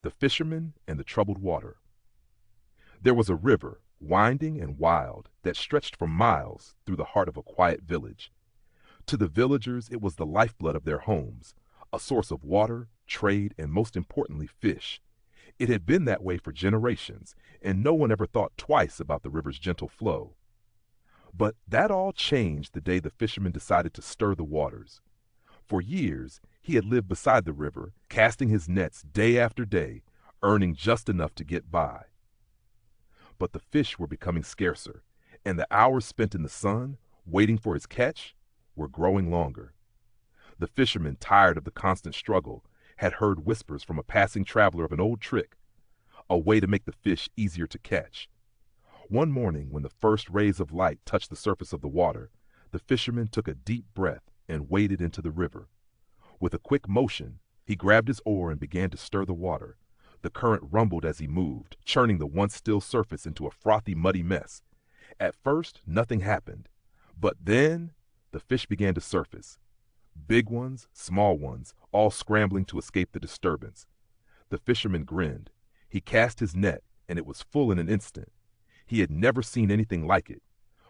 The Fisherman and the Troubled Water. There was a river, winding and wild, that stretched for miles through the heart of a quiet village. To the villagers it was the lifeblood of their homes, a source of water, trade, and most importantly, fish. It had been that way for generations, and no one ever thought twice about the river's gentle flow. But that all changed the day the fisherman decided to stir the waters. For years, he had lived beside the river, casting his nets day after day, earning just enough to get by. But the fish were becoming scarcer, and the hours spent in the sun, waiting for his catch, were growing longer. The fisherman, tired of the constant struggle, had heard whispers from a passing traveler of an old trick, a way to make the fish easier to catch. One morning, when the first rays of light touched the surface of the water, the fisherman took a deep breath and waded into the river. With a quick motion, he grabbed his oar and began to stir the water. The current rumbled as he moved, churning the once still surface into a frothy, muddy mess. At first, nothing happened, but then the fish began to surface. Big ones, small ones, all scrambling to escape the disturbance. The fisherman grinned. He cast his net, and it was full in an instant. He had never seen anything like it.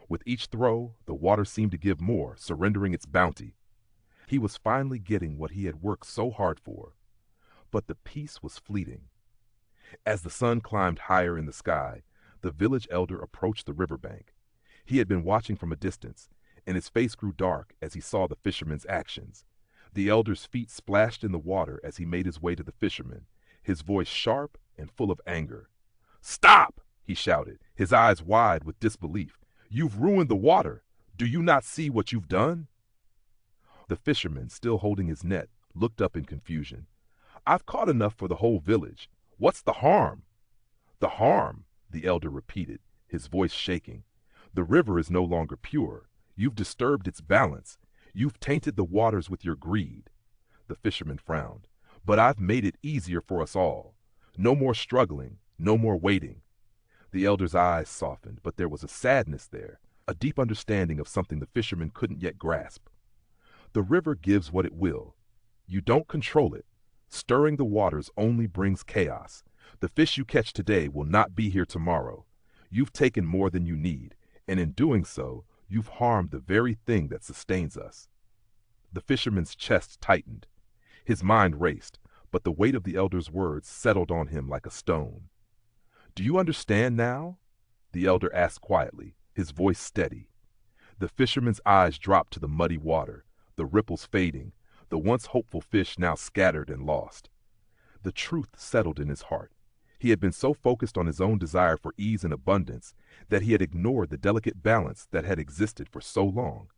With each throw, the water seemed to give more, surrendering its bounty. He was finally getting what he had worked so hard for. But the peace was fleeting. As the sun climbed higher in the sky, the village elder approached the riverbank. He had been watching from a distance, and his face grew dark as he saw the fisherman's actions. The elder's feet splashed in the water as he made his way to the fisherman, his voice sharp and full of anger. "Stop!" he shouted, his eyes wide with disbelief. "You've ruined the water. Do you not see what you've done?" The fisherman, still holding his net, looked up in confusion. "I've caught enough for the whole village. What's the harm?" "The harm," the elder repeated, his voice shaking. "The river is no longer pure. You've disturbed its balance. You've tainted the waters with your greed." The fisherman frowned. "But I've made it easier for us all. No more struggling, no more waiting." The elder's eyes softened, but there was a sadness there, a deep understanding of something the fisherman couldn't yet grasp. "The river gives what it will. You don't control it. Stirring the waters only brings chaos. The fish you catch today will not be here tomorrow. You've taken more than you need, and in doing so, you've harmed the very thing that sustains us." The fisherman's chest tightened. His mind raced, but the weight of the elder's words settled on him like a stone. "Do you understand now?" the elder asked quietly, his voice steady. The fisherman's eyes dropped to the muddy water, the ripples fading, the once hopeful fish now scattered and lost. The truth settled in his heart. He had been so focused on his own desire for ease and abundance that he had ignored the delicate balance that had existed for so long.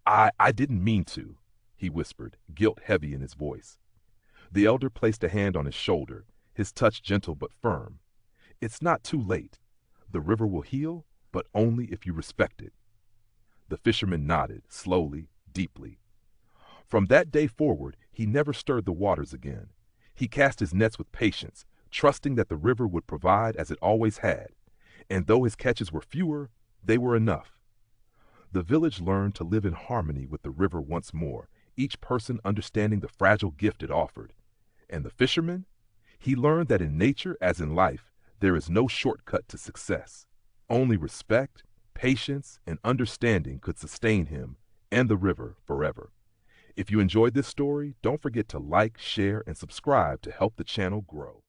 I didn't mean to," he whispered, guilt heavy in his voice. The elder placed a hand on his shoulder, his touch gentle but firm. "It's not too late. The river will heal, but only if you respect it." The fisherman nodded, slowly, deeply. From that day forward, he never stirred the waters again. He cast his nets with patience, trusting that the river would provide as it always had, and though his catches were fewer, they were enough. The village learned to live in harmony with the river once more, each person understanding the fragile gift it offered. And the fisherman? He learned that in nature, as in life, there is no shortcut to success. Only respect, patience, and understanding could sustain him and the river forever. If you enjoyed this story, don't forget to like, share, and subscribe to help the channel grow.